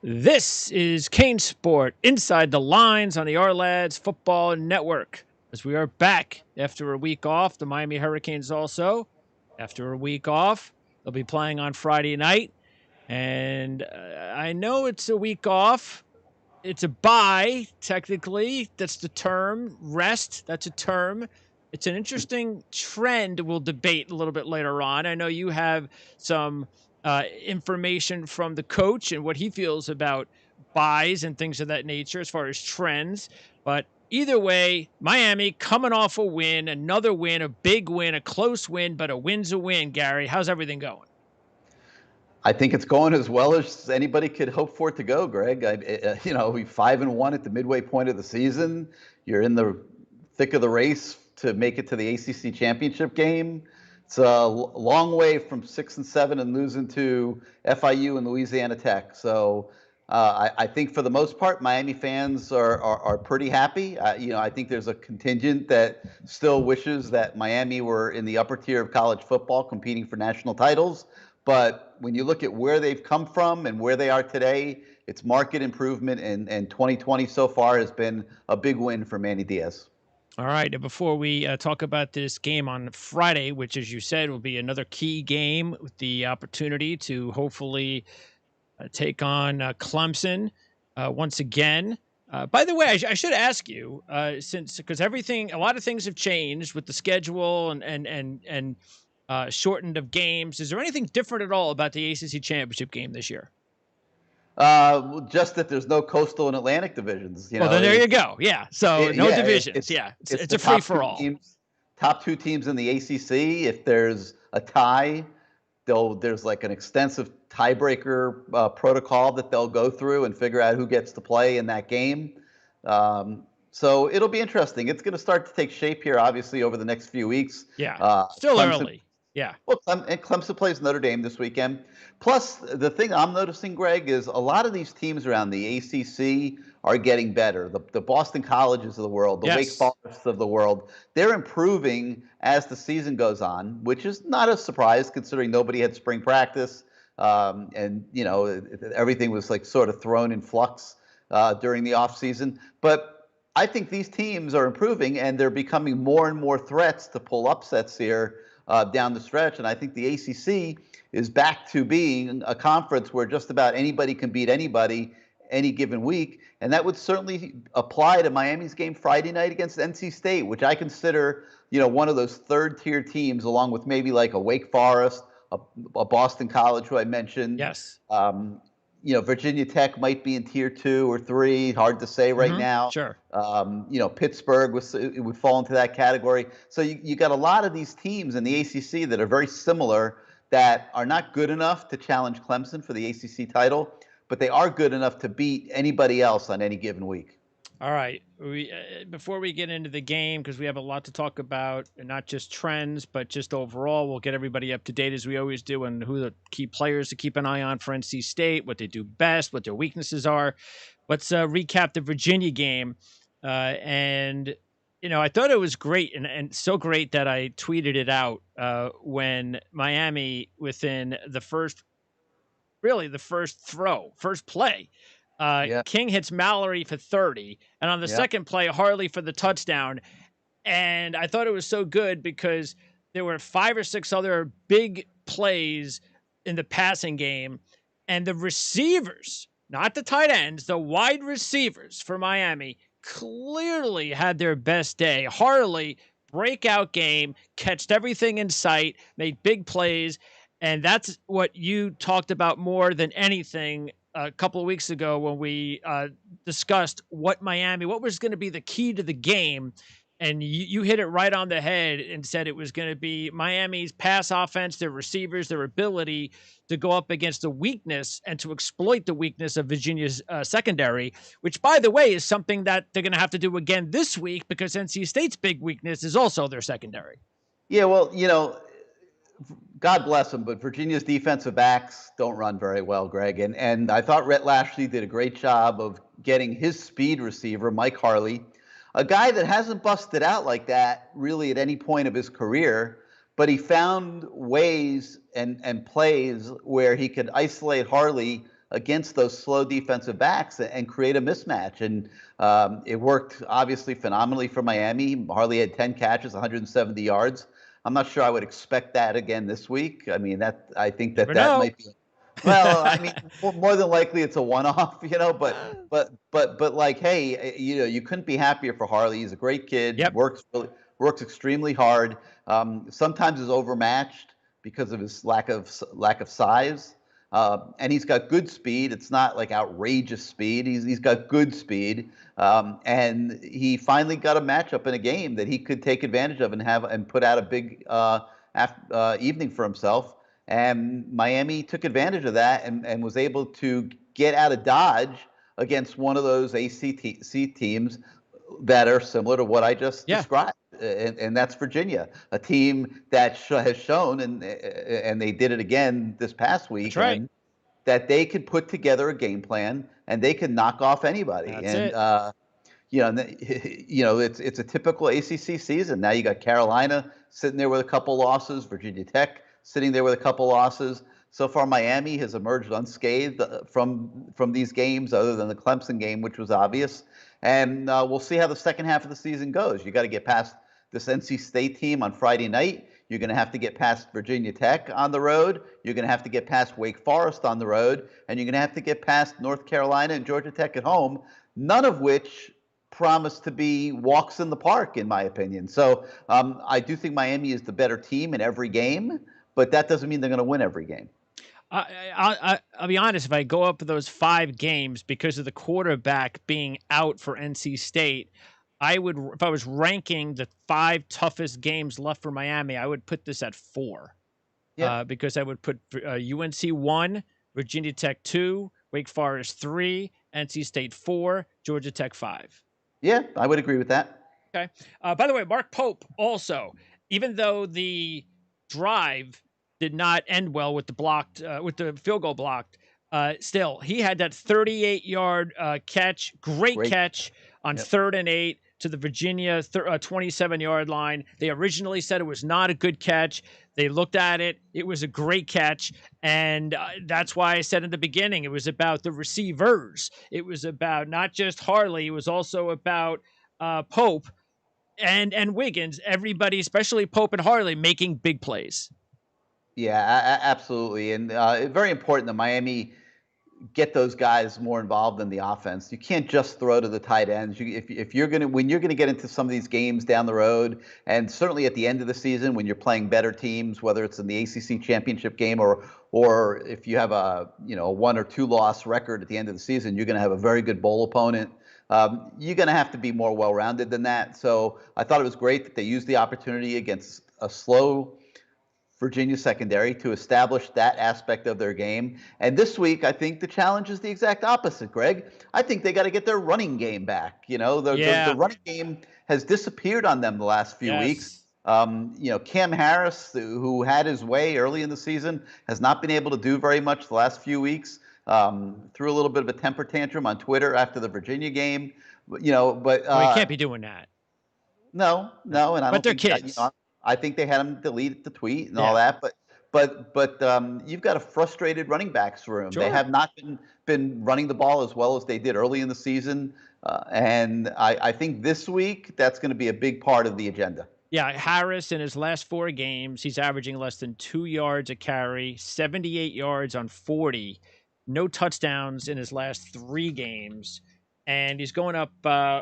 This is CaneSport Inside the Lines on the Ourlads Football Network. As we are back after a week off, the Miami Hurricanes also, after a week off, they'll be playing on Friday night. And I know it's a week off. It's a bye, technically. That's the term. Rest, that's a term. It's an interesting trend we'll debate a little bit later on. I know you have some information from the coach and what he feels about buys and things of that nature as far as trends. But either way, Miami coming off a win, another win, a big win, a close win, but a win's a win, Gary. How's everything going? I think it's going as well as anybody could hope for it to go, Greg. We 5-1 at the midway point of the season. You're in the thick of the race to make it to the ACC championship game. It's a long way from 6-7 and losing to FIU and Louisiana Tech. So I think for the most part, Miami fans are pretty happy. I think there's a contingent that still wishes that Miami were in the upper tier of college football, competing for national titles. But when you look at where they've come from and where they are today, it's market improvement, and 2020 so far has been a big win for Manny Diaz. All right. And before we talk about this game on Friday, which, as you said, will be another key game with the opportunity to hopefully take on Clemson once again. By the way, I should ask you, because a lot of things have changed with the schedule and shortened of games. Is there anything different at all about the ACC championship game this year? Just that there's no coastal and Atlantic divisions. Well, then there you go. Yeah. So no divisions. It's a free for all. Top two teams in the ACC. If there's a tie, there's like an extensive tiebreaker protocol that they'll go through and figure out who gets to play in that game. So it'll be interesting. It's going to start to take shape here, obviously, over the next few weeks. Yeah. Still early. Yeah. Well, and Clemson plays Notre Dame this weekend. Plus, the thing I'm noticing, Greg, is a lot of these teams around the ACC are getting better. The Boston Colleges of the world, the Wake Forests of the world, they're improving as the season goes on, which is not a surprise considering nobody had spring practice. And everything was like sort of thrown in flux during the offseason. But I think these teams are improving, and they're becoming more and more threats to pull upsets here down the stretch. And I think the ACC is back to being a conference where just about anybody can beat anybody any given week. And that would certainly apply to Miami's game Friday night against NC State, which I consider, one of those third-tier teams, along with maybe like a Wake Forest, a Boston College, who I mentioned. Yes. Virginia Tech might be in tier 2 or 3. Hard to say right now. Sure. Pittsburgh would fall into that category. So you got a lot of these teams in the ACC that are very similar, that are not good enough to challenge Clemson for the ACC title, but they are good enough to beat anybody else on any given week. All right. Before we get into the game, because we have a lot to talk about, and not just trends, but just overall, we'll get everybody up to date as we always do, and who the key players to keep an eye on for NC State, what they do best, what their weaknesses are. Let's recap the Virginia game. I thought it was great, and so great that I tweeted it out when Miami, within the first play, King hits Mallory for 30, and on the second play, Harley for the touchdown. And I thought it was so good because there were 5 or 6 other big plays in the passing game, and the receivers, not the tight ends, the wide receivers for Miami clearly had their best day. Harley, breakout game, catched everything in sight, made big plays, and that's what you talked about more than anything a couple of weeks ago when we discussed what was going to be the key to the game. And you hit it right on the head and said it was going to be Miami's pass offense, their receivers, their ability to go up against the weakness and to exploit the weakness of Virginia's secondary, which, by the way, is something that they're going to have to do again this week because NC State's big weakness is also their secondary. Yeah, well, God bless them, but Virginia's defensive backs don't run very well, Greg. And I thought Rhett Lashley did a great job of getting his speed receiver, Mike Harley, a guy that hasn't busted out like that really at any point of his career, but he found ways and plays where he could isolate Harley against those slow defensive backs and create a mismatch. And it worked obviously phenomenally for Miami. Harley had 10 catches, 170 yards. I'm not sure I would expect that again this week. I mean, I think that might be. Well, I mean, more than likely it's a one-off, but like, hey, you couldn't be happier for Harley. He's a great kid. Yep. Works extremely hard. Sometimes is overmatched because of his lack of size. And he's got good speed. It's not like outrageous speed. He's got good speed. And he finally got a matchup in a game that he could take advantage of and put out a big evening for himself. And Miami took advantage of that and was able to get out of Dodge against one of those ACC teams that are similar to what I just described. And that's Virginia, a team that has shown, and they did it again this past week, that they could put together a game plan and they can knock off anybody. That's it's a typical ACC season. Now you got Carolina sitting there with a couple losses, Virginia Tech sitting there with a couple losses. So far, Miami has emerged unscathed from these games, other than the Clemson game, which was obvious. And we'll see how the second half of the season goes. You got to get past this NC State team on Friday night. You're going to have to get past Virginia Tech on the road. You're going to have to get past Wake Forest on the road. And you're going to have to get past North Carolina and Georgia Tech at home, none of which promise to be walks in the park, in my opinion. So I do think Miami is the better team in every game, but that doesn't mean they're going to win every game. I'll be honest, if I go up those 5 games because of the quarterback being out for NC State, if I was ranking the 5 toughest games left for Miami, I would put this at 4. Because I would put UNC 1, Virginia Tech 2, Wake Forest 3, NC State 4, Georgia Tech 5. Yeah, I would agree with that. Okay. By the way, Mark Pope also, even though the drive did not end well with the field goal blocked, still he had that 38-yard catch, great catch on 3rd and 8 to the Virginia 27-yard line. They originally said it was not a good catch. They looked at it. It was a great catch. And that's why I said in the beginning, it was about the receivers. It was about not just Harley. It was also about Pope and Wiggins, everybody, especially Pope and Harley, making big plays. Yeah, absolutely. And very important that Miami get those guys more involved in the offense. You can't just throw to the tight ends. When you're gonna get into some of these games down the road, and certainly at the end of the season when you're playing better teams, whether it's in the ACC championship game or if you have a 1 or 2 loss record at the end of the season, you're gonna have a very good bowl opponent. You're gonna have to be more well-rounded than that. So I thought it was great that they used the opportunity against a slow Virginia secondary to establish that aspect of their game. And this week, I think the challenge is the exact opposite, Greg. I think they got to get their running game back. The running game has disappeared on them the last few weeks. Cam Harris, who had his way early in the season, has not been able to do very much the last few weeks. Threw a little bit of a temper tantrum on Twitter after the Virginia game. But he can't be doing that. No, and I don't think kids. I think they had him delete the tweet and all that, but you've got a frustrated running backs room. Sure. They have not been running the ball as well as they did early in the season, and I think this week that's going to be a big part of the agenda. Yeah, Harris in his last 4 games, he's averaging less than 2 yards a carry, 78 yards on 40, no touchdowns in his last 3 games, and he's going up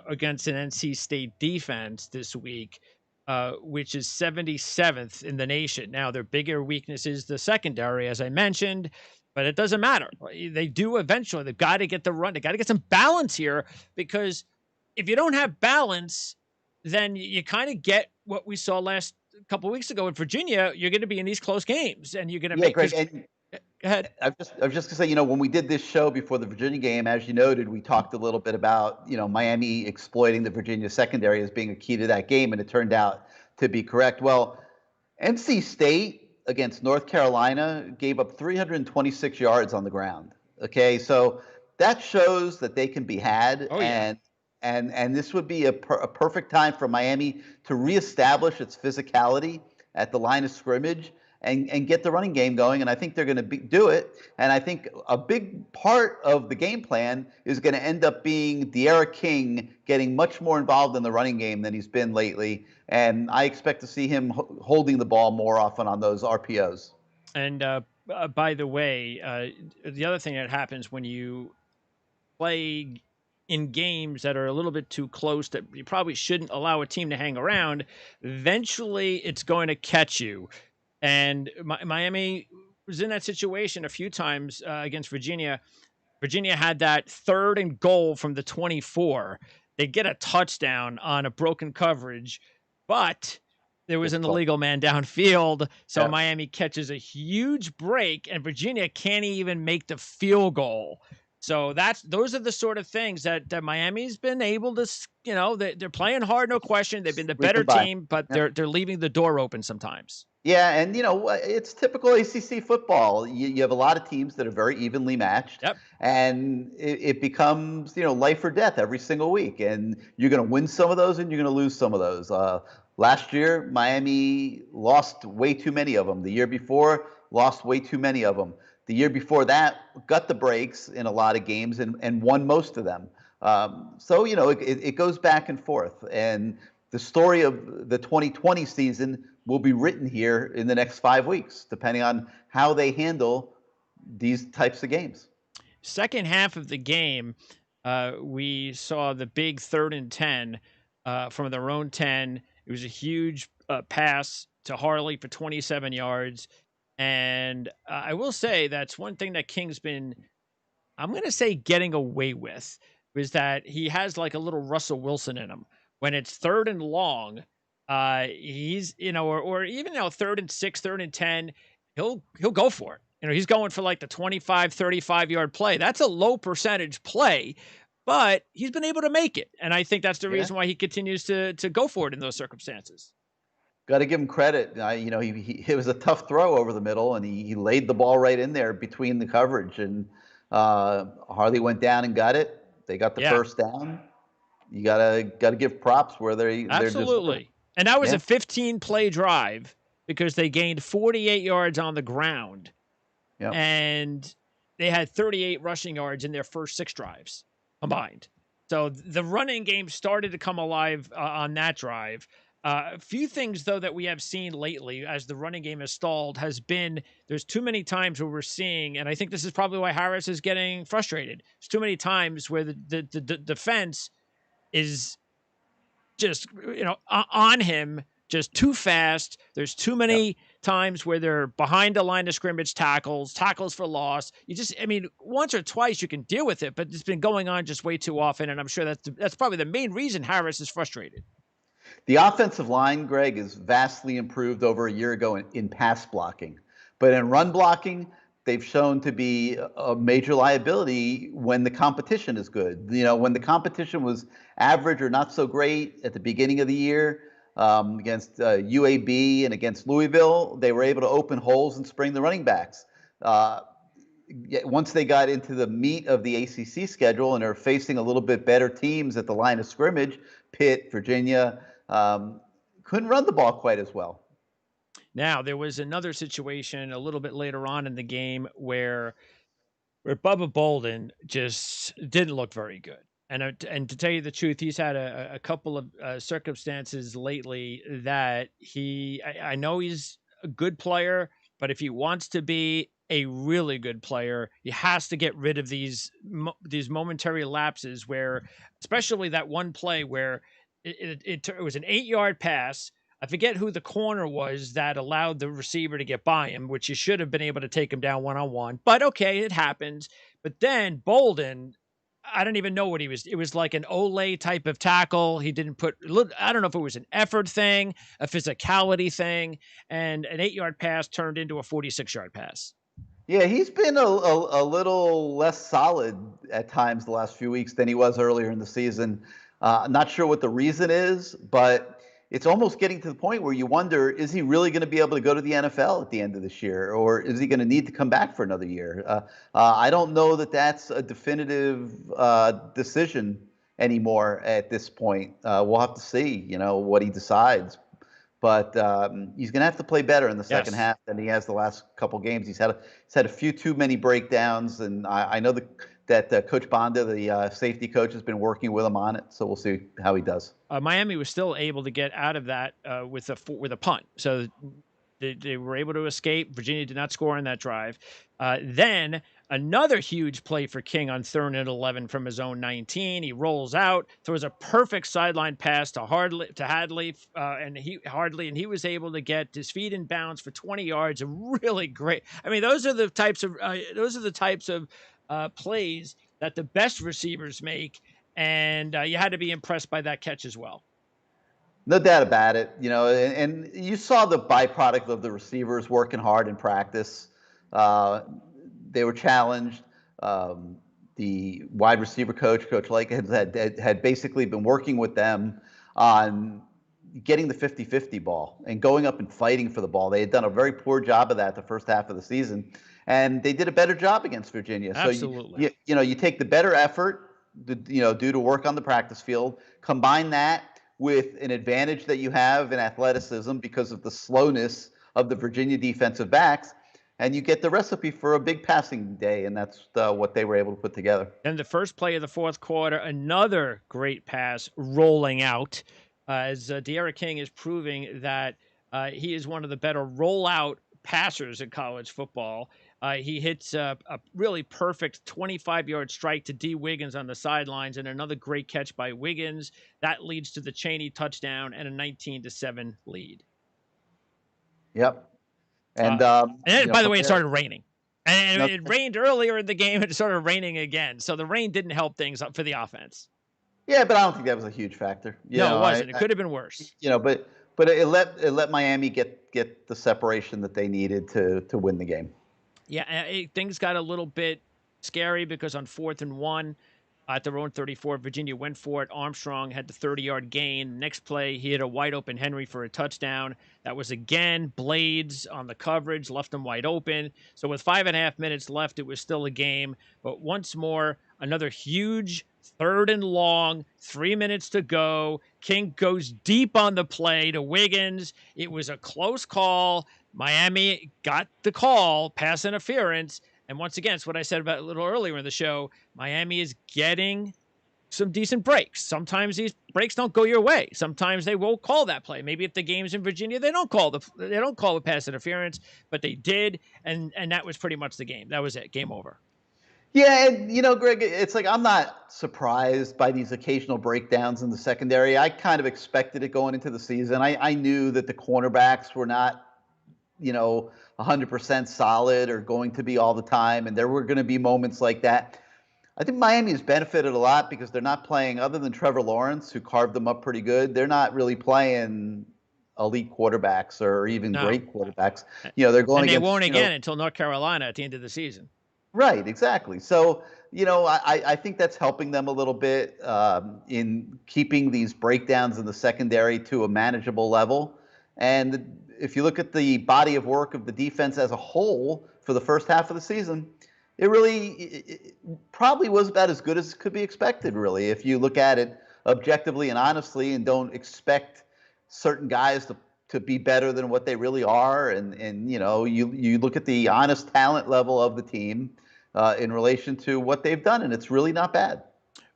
against an NC State defense this week, which is 77th in the nation. Now, their bigger weakness is the secondary, as I mentioned, but it doesn't matter. They do eventually. They've got to get the run. They got to get some balance here, because if you don't have balance, then you kind of get what we saw last couple of weeks ago in Virginia. You're going to be in these close games, and you're going to make Greg, Go ahead. I was just going to say, when we did this show before the Virginia game, as you noted, we talked a little bit about, Miami exploiting the Virginia secondary as being a key to that game, and it turned out to be correct. Well, NC State against North Carolina gave up 326 yards on the ground. Okay, so that shows that they can be had, and this would be a perfect time for Miami to reestablish its physicality at the line of scrimmage and get the running game going. And I think they're going to do it. And I think a big part of the game plan is going to end up being De'Ara King getting much more involved in the running game than he's been lately. And I expect to see him holding the ball more often on those RPOs. And by the way, the other thing that happens when you play in games that are a little bit too close, that you probably shouldn't allow a team to hang around, eventually it's going to catch you. And Miami was in that situation a few times against Virginia. Virginia had that 3rd and goal from the 24. They get a touchdown on a broken coverage, but there was an illegal man downfield. So Miami catches a huge break, and Virginia can't even make the field goal. So those are the sort of things that Miami's been able to, they're playing hard, no question. They've been the better team, but they're leaving the door open sometimes. Yeah, and it's typical ACC football. You have a lot of teams that are very evenly matched, and it becomes life or death every single week. And you're going to win some of those, and you're going to lose some of those. Last year, Miami lost way too many of them. The year before, lost way too many of them. The year before that, got the breaks in a lot of games and won most of them. So it goes back and forth. And the story of the 2020 season will be written here in the next 5 weeks, depending on how they handle these types of games. Second half of the game, we saw the big 3rd and 10 from their own 10. It was a huge pass to Harley for 27 yards. And I will say that's one thing that King's been, I'm going to say, getting away with, is that he has like a little Russell Wilson in him. When it's 3rd and long, he's, or even 3rd and 6, 3rd and 10, he'll go for it. He's going for like the 25, 35-yard play. That's a low percentage play, but he's been able to make it. And I think that's the reason why he continues to go for it in those circumstances. Got to give him credit. It was a tough throw over the middle, and he laid the ball right in there between the coverage. And Harley went down and got it. They got the first down. You gotta give props where they're absolutely. And that was a 15-play drive because they gained 48 yards on the ground, and they had 38 rushing yards in their first 6 drives combined. So the running game started to come alive on that drive. A few things, though, that we have seen lately as the running game has stalled has been there's too many times where we're seeing, and I think this is probably why Harris is getting frustrated. There's too many times where the defense is just, on him, just too fast. There's too many times where they're behind the line of scrimmage tackles for loss. Once or twice you can deal with it, but it's been going on just way too often, and I'm sure that's probably the main reason Harris is frustrated. The offensive line, Greg, is vastly improved over a year ago in pass blocking. But in run blocking, they've shown to be a major liability when the competition is good. When the competition was average or not so great at the beginning of the year against UAB and against Louisville, they were able to open holes and spring the running backs. Once they got into the meat of the ACC schedule and are facing a little bit better teams at the line of scrimmage, Pitt, Virginia, couldn't run the ball quite as well. Now, there was another situation a little bit later on in the game where Bubba Bolden just didn't look very good. And to tell you the truth, he's had a couple of circumstances lately that I know he's a good player, but if he wants to be a really good player, he has to get rid of these momentary lapses where, especially that one play where it was an 8-yard pass. I forget who the corner was that allowed the receiver to get by him, which you should have been able to take him down one-on-one. But okay, it happens. But then Bolden, I don't even know what he was. It was like an Olay type of tackle. He didn't put, I don't know if it was an effort thing, a physicality thing, and an 8-yard pass turned into a 46-yard pass. Yeah, he's been a little less solid at times the last few weeks than he was earlier in the season. Not sure what the reason is, but it's almost getting to the point where you wonder, is he really going to be able to go to the NFL at the end of this year, or is he going to need to come back for another year? I don't know that that's a definitive decision anymore at this point. We'll have to see, what he decides. but he's going to have to play better in the second half than he has the last couple games. He's had a few too many breakdowns, and I know that Coach Bonda, the safety coach, has been working with him on it. So we'll see how he does. Miami was still able to get out of that with a punt. So they were able to escape. Virginia did not score on that drive. Then another huge play for King on 3rd and 11 from his own 19. He rolls out, throws a perfect sideline pass to Hadley, and he was able to get his feet in bounds for 20 yards. A really great. I mean, those are the types of plays that the best receivers make, and you had to be impressed by that catch as well. No doubt about it. And you saw the byproduct of the receivers working hard in practice. They were challenged. The wide receiver coach, Coach Lake, had basically been working with them on getting the 50-50 ball and going up and fighting for the ball. They had done a very poor job of that the first half of the season, and they did a better job against Virginia. Absolutely. So you take the better effort, due to work on the practice field, combine that with an advantage that you have in athleticism because of the slowness of the Virginia defensive backs, and you get the recipe for a big passing day, and that's what they were able to put together. And the first play of the fourth quarter, another great pass rolling out, as De'Ara King is proving that he is one of the better rollout passers in college football. He hits a really perfect 25-yard strike to D. Wiggins on the sidelines, and another great catch by Wiggins. That leads to the Chaney touchdown and a 19-7 lead. Yep. And then, by the way, it started raining. And it rained earlier in the game, and it started raining again. So the rain didn't help things up for the offense. Yeah, but I don't think that was a huge factor. No, it wasn't. It could have been worse. But it let Miami get the separation that they needed to win the game. Yeah, things got a little bit scary because on 4th and 1 at their own 34, Virginia went for it. Armstrong had the 30-yard gain. Next play, he hit a wide-open Henry for a touchdown. That was, again, Blades on the coverage, left him wide open. So with 5.5 minutes left, it was still a game. But once more, another huge 3rd and long, 3 minutes to go. King goes deep on the play to Wiggins. It was a close call. Miami got the call, pass interference. And once again, it's what I said about a little earlier in the show. Miami is getting some decent breaks. Sometimes these breaks don't go your way. Sometimes they won't call that play. Maybe if the game's in Virginia, they don't call the pass interference, but they did, and that was pretty much the game. That was it. Game over. Yeah, and Greg, it's like I'm not surprised by these occasional breakdowns in the secondary. I kind of expected it going into the season. I knew that the cornerbacks were not 100% solid or going to be all the time, and there were going to be moments like that. I think Miami has benefited a lot because they're not playing, other than Trevor Lawrence, who carved them up pretty good, they're not really playing elite quarterbacks or even great quarterbacks. They're going, and they won't again until North Carolina at the end of the season. Right, exactly. So, I think that's helping them a little bit in keeping these breakdowns in the secondary to a manageable level. And if you look at the body of work of the defense as a whole for the first half of the season, it probably was about as good as could be expected, really, if you look at it objectively and honestly and don't expect certain guys to be better than what they really are. And you look at the honest talent level of the team in relation to what they've done, and it's really not bad.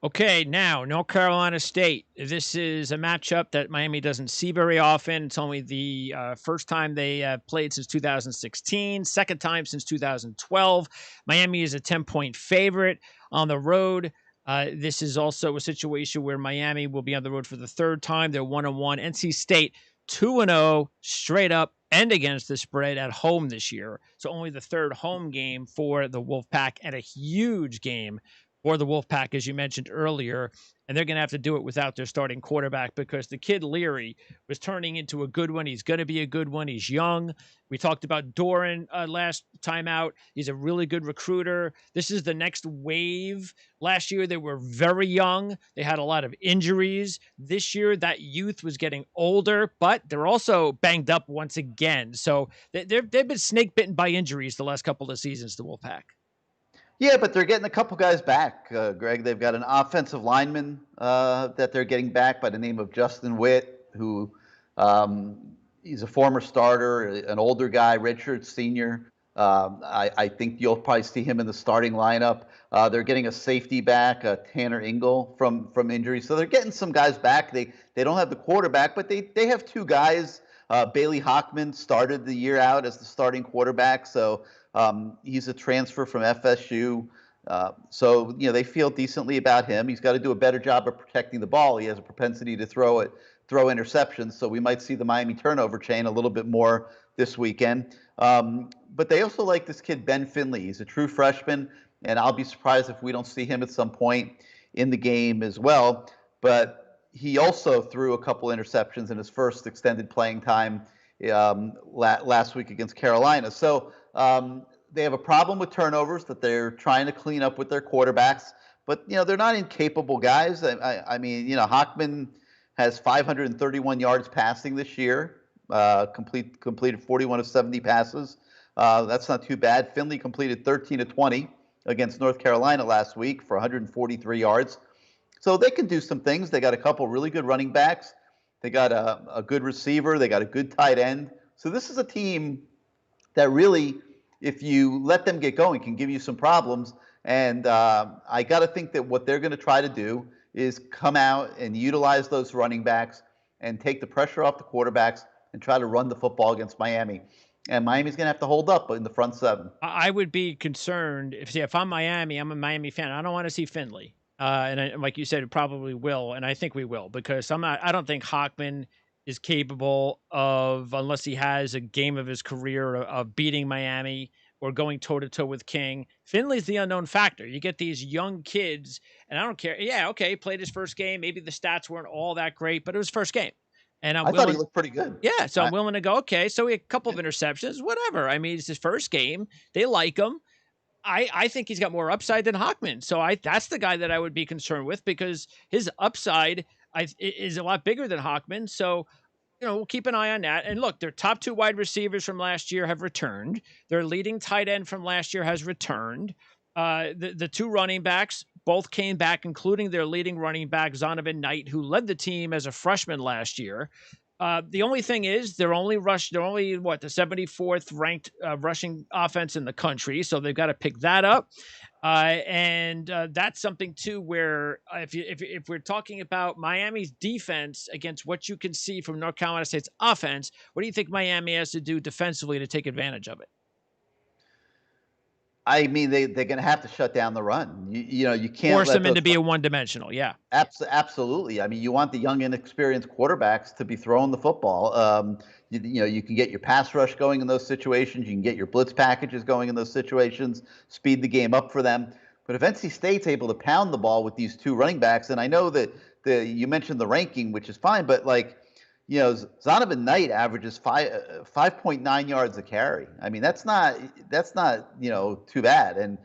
Okay, now, North Carolina State. This is a matchup that Miami doesn't see very often. It's only the first time they played since 2016, second time since 2012. Miami is a 10-point favorite on the road. This is also a situation where Miami will be on the road for the third time. They're 1-1. NC State, 2-0, straight up and against the spread at home this year. So only the third home game for the Wolfpack, and a huge game for the Wolfpack, as you mentioned earlier, and they're going to have to do it without their starting quarterback because the kid Leary was turning into a good one. He's going to be a good one. He's young. We talked about Doran last time out. He's a really good recruiter. This is the next wave. Last year, they were very young. They had a lot of injuries. This year, that youth was getting older, but they're also banged up once again. So they've been snake bitten by injuries the last couple of seasons, the Wolfpack. Yeah, but they're getting a couple guys back, Greg. They've got an offensive lineman that they're getting back by the name of Justin Witt, who, He's a former starter, an older guy, redshirt senior. I think you'll probably see him in the starting lineup. They're getting a safety back, Tanner Ingle, from injury. So they're getting some guys back. They don't have the quarterback, but they have two guys. Bailey Hockman started the year out as the starting quarterback, so he's a transfer from FSU. So they feel decently about him. He's got to do a better job of protecting the ball. He has a propensity to throw interceptions, so we might see the Miami turnover chain a little bit more this weekend. But they also like this kid, Ben Finley. He's a true freshman, and I'll be surprised if we don't see him at some point in the game as well. But he also threw a couple interceptions in his first extended playing time last week against Carolina. So they have a problem with turnovers that they're trying to clean up with their quarterbacks. But, they're not incapable guys. I mean, Hockman has 531 yards passing this year, completed 41 of 70 passes. That's not too bad. Finley completed 13 of 20 against North Carolina last week for 143 yards. So they can do some things. They got a couple really good running backs. They got a good receiver. They got a good tight end. So this is a team that really, if you let them get going, can give you some problems. And I got to think that what they're going to try to do is come out and utilize those running backs and take the pressure off the quarterbacks and try to run the football against Miami. And Miami's going to have to hold up in the front seven. I would be concerned if I'm Miami, I'm a Miami fan. I don't want to see Finley. And like you said, it probably will. And I think we will, because I don't think Hockman is capable of, unless he has a game of his career, of beating Miami or going toe-to-toe with King. Finley's the unknown factor. You get these young kids, and I don't care. Yeah, okay, played his first game. Maybe the stats weren't all that great, but it was first game. And I thought he looked pretty good. Yeah, so I'm willing to go, okay, so he had a couple of interceptions, whatever. I mean, it's his first game. They like him. I think he's got more upside than Hockman. So that's the guy that I would be concerned with, because his upside is a lot bigger than Hockman. So we'll keep an eye on that. And look, their top two wide receivers from last year have returned. Their leading tight end from last year has returned. The two running backs both came back, including their leading running back, Zonovan Knight, who led the team as a freshman last year. The only thing is they're only the 74th ranked rushing offense in the country. So they've got to pick that up. And that's something too, where if we're talking about Miami's defense against what you can see from North Carolina State's offense, what do you think Miami has to do defensively to take advantage of it? I mean, they're going to have to shut down the run. You can't force them into being one-dimensional. Yeah, absolutely. I mean, you want the young, inexperienced quarterbacks to be throwing the football. You can get your pass rush going in those situations. You can get your blitz packages going in those situations. Speed the game up for them. But if NC State's able to pound the ball with these two running backs, and I know that you mentioned the ranking, which is fine, but Zonovan Knight averages 5.9 yards a carry. I mean, that's not too bad. And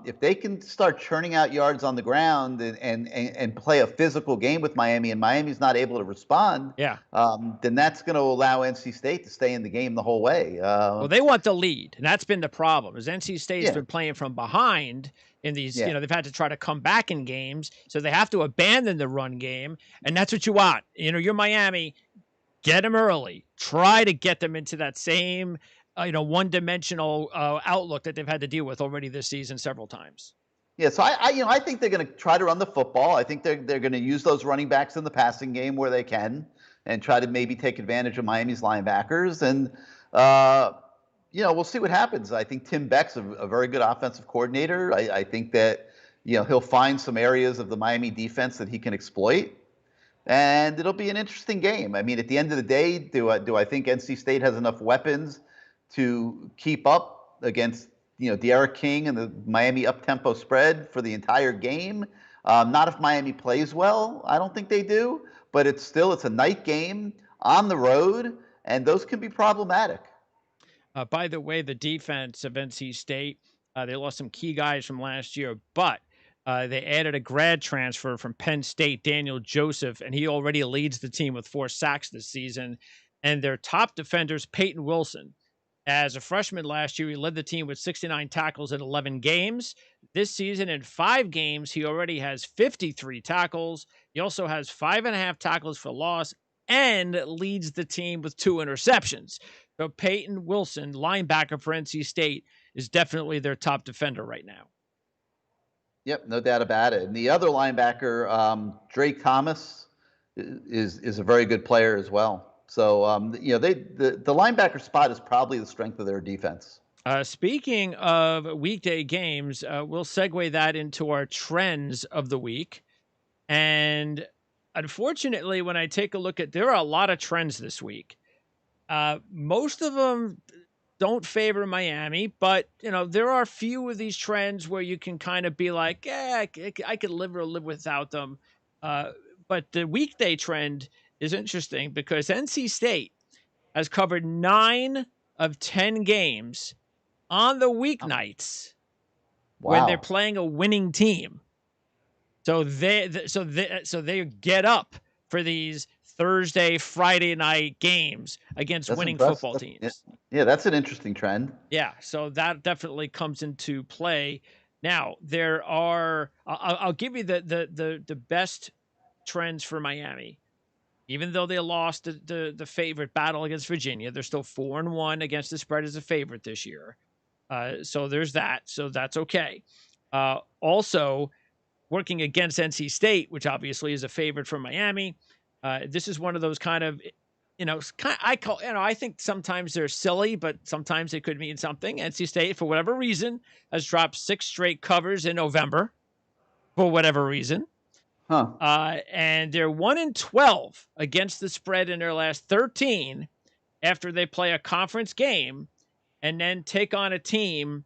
if they can start churning out yards on the ground and play a physical game with Miami, and Miami's not able to respond, then that's going to allow NC State to stay in the game the whole way. Well, they want the lead, and that's been the problem. Is NC State's been playing from behind in these, they've had to try to come back in games, so they have to abandon the run game, and that's what you want. You're Miami. Get them early. Try to get them into that same, one-dimensional outlook that they've had to deal with already this season several times. Yeah, so I think they're going to try to run the football. I think they're going to use those running backs in the passing game where they can, and try to maybe take advantage of Miami's linebackers. And we'll see what happens. I think Tim Beck's a very good offensive coordinator. I think that he'll find some areas of the Miami defense that he can exploit. And it'll be an interesting game. I mean, at the end of the day, do I think NC State has enough weapons to keep up against De'Ara King and the Miami up-tempo spread for the entire game? Not if Miami plays well. I don't think they do. But it's a night game on the road, and those can be problematic. By the way, the defense of NC State, they lost some key guys from last year, but they added a grad transfer from Penn State, Daniel Joseph, and he already leads the team with 4 sacks this season. And their top defenders, Peyton Wilson. As a freshman last year, he led the team with 69 tackles in 11 games. This season, in 5 games, he already has 53 tackles. He also has 5.5 tackles for loss and leads the team with 2 interceptions. So Peyton Wilson, linebacker for NC State, is definitely their top defender right now. Yep, no doubt about it. And the other linebacker, Drake Thomas, is a very good player as well. So the linebacker spot is probably the strength of their defense. Speaking of weekday games, we'll segue that into our trends of the week. And unfortunately, when I take a look at, there are a lot of trends this week. Most of them don't favor Miami, but there are a few of these trends where you can kind of be like, yeah, I could live without them. But the weekday trend is interesting because NC State has covered 9 of 10 games on the weeknights when they're playing a winning team. So they get up for these Thursday, Friday night games against winning football teams. Yeah, that's an interesting trend. Yeah, so that definitely comes into play. Now, there are I'll give you the best trends for Miami. Even though they lost the favorite battle against Virginia, they're still 4-1 against the spread as a favorite this year. So there's that. So that's okay. Also, working against NC State, which obviously is a favorite for Miami. This is one of those kind of, I think sometimes they're silly, but sometimes they could mean something. NC State, for whatever reason, has dropped 6 straight covers in November, for whatever reason. And they're 1-12 against the spread in their last 13 after they play a conference game and then take on a team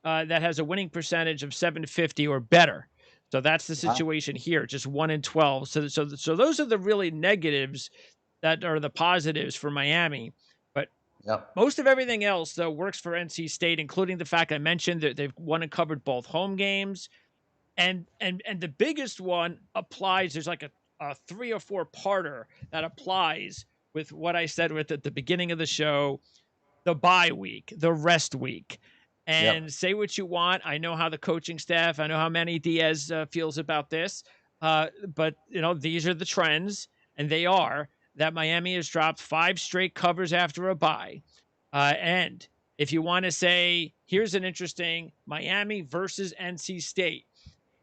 that has a winning percentage of 750 or better. So that's the situation here, just 1-12. So those are the really negatives that are the positives for Miami. But most of everything else, though, works for NC State, including the fact I mentioned that they've won and covered both home games. And the biggest one applies. There's like a 3 or 4 parter that applies with what I said at the beginning of the show, the bye week, the rest week. And say what you want. I know how the coaching staff, I know how Manny Diaz feels about this. But, these are the trends, and they are that Miami has dropped 5 straight covers after a bye. And if you want to say, here's an interesting Miami versus NC State.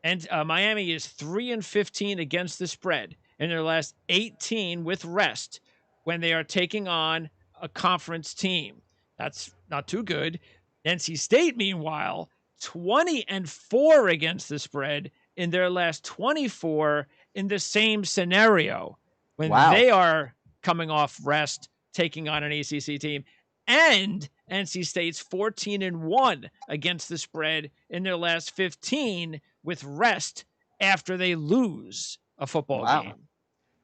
And Miami is 3-15 against the spread in their last 18 with rest when they are taking on a conference team. That's not too good. NC State, meanwhile, 20-4 against the spread in their last 24 in the same scenario when they are coming off rest, taking on an ACC team. And NC State's 14-1 against the spread in their last 15 with rest after they lose a football game.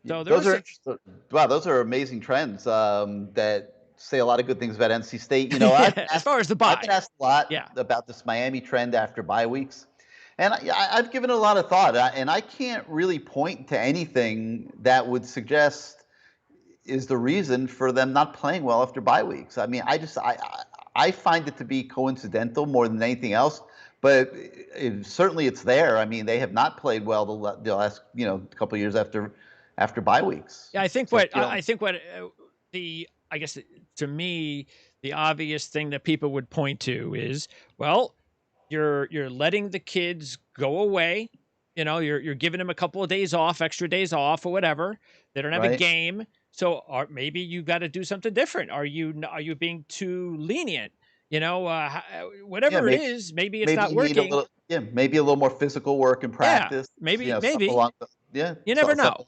So those are amazing trends that say a lot of good things about NC State. As far as the bye, I've been asked a lot about this Miami trend after bye weeks, and I've given it a lot of thought, and I can't really point to anything that would suggest is the reason for them not playing well after bye weeks. I mean, I find it to be coincidental more than anything else, but certainly it's there. I mean, they have not played well the last couple of years after bye weeks. Yeah, I think I guess to me, the obvious thing that people would point to is, well, you're letting the kids go away. You're giving them a couple of days off, extra days off or whatever. They don't have a game. So maybe you got to do something different. Are you being too lenient? Whatever it is, maybe it's not working. Maybe a little more physical work in practice. Maybe. You never know.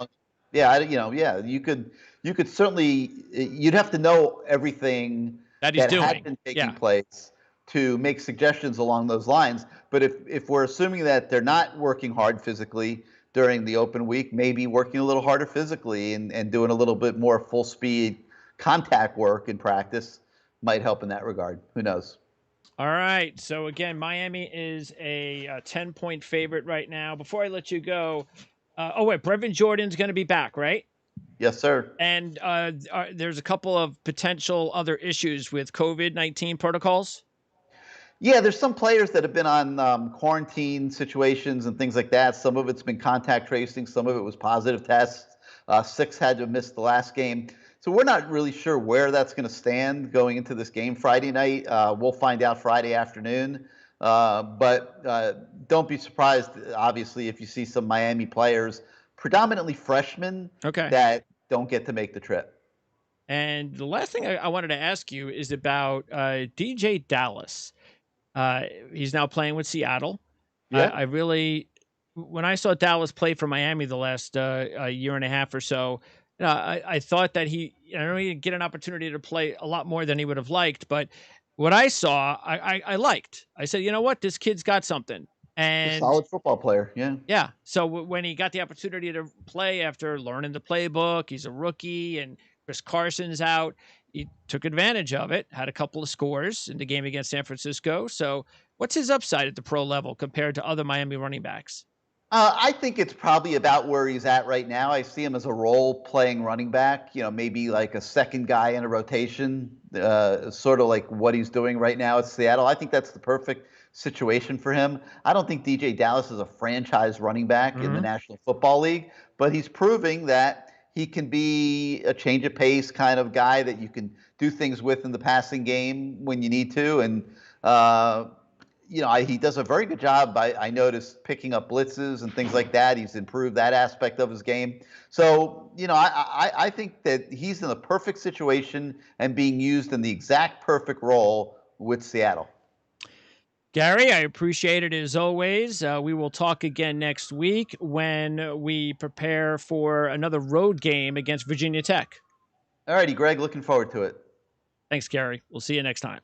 You could certainly, you'd have to know everything that had been taking place to make suggestions along those lines. But if we're assuming that they're not working hard physically during the open week, maybe working a little harder physically and doing a little bit more full speed contact work in practice might help in that regard. Who knows? All right. So again, Miami is a 10-point favorite right now. Before I let you go, Brevin Jordan's going to be back, right? Yes, sir. And there's a couple of potential other issues with COVID-19 protocols. Yeah, there's some players that have been on quarantine situations and things like that. Some of it's been contact tracing. Some of it was positive tests. 6 had to miss the last game. So we're not really sure where that's going to stand going into this game Friday night. We'll find out Friday afternoon. But don't be surprised, obviously, if you see some Miami players, predominantly freshmen, that don't get to make the trip. And the last thing I wanted to ask you is about DJ Dallas. He's now playing with Seattle. Yeah. I really, when I saw Dallas play for Miami the last a year and a half or so, I thought that he didn't get an opportunity to play a lot more than he would have liked. But what I saw, I liked. I said, you know what, this kid's got something. And a solid football player, yeah. Yeah. So when he got the opportunity to play after learning the playbook, he's a rookie, and Chris Carson's out. He took advantage of it, had a couple of scores in the game against San Francisco. So what's his upside at the pro level compared to other Miami running backs? I think it's probably about where he's at right now. I see him as a role-playing running back, maybe like a second guy in a rotation, sort of like what he's doing right now at Seattle. I think that's the perfect situation for him. I don't think DJ Dallas is a franchise running back in the National Football League, but he's proving that he can be a change of pace kind of guy that you can do things with in the passing game when you need to. And, he does a very good job, I noticed, picking up blitzes and things like that. He's improved that aspect of his game. So, I think that he's in the perfect situation and being used in the exact perfect role with Seattle. Gary, I appreciate it as always. We will talk again next week when we prepare for another road game against Virginia Tech. All righty, Greg, looking forward to it. Thanks, Gary. We'll see you next time.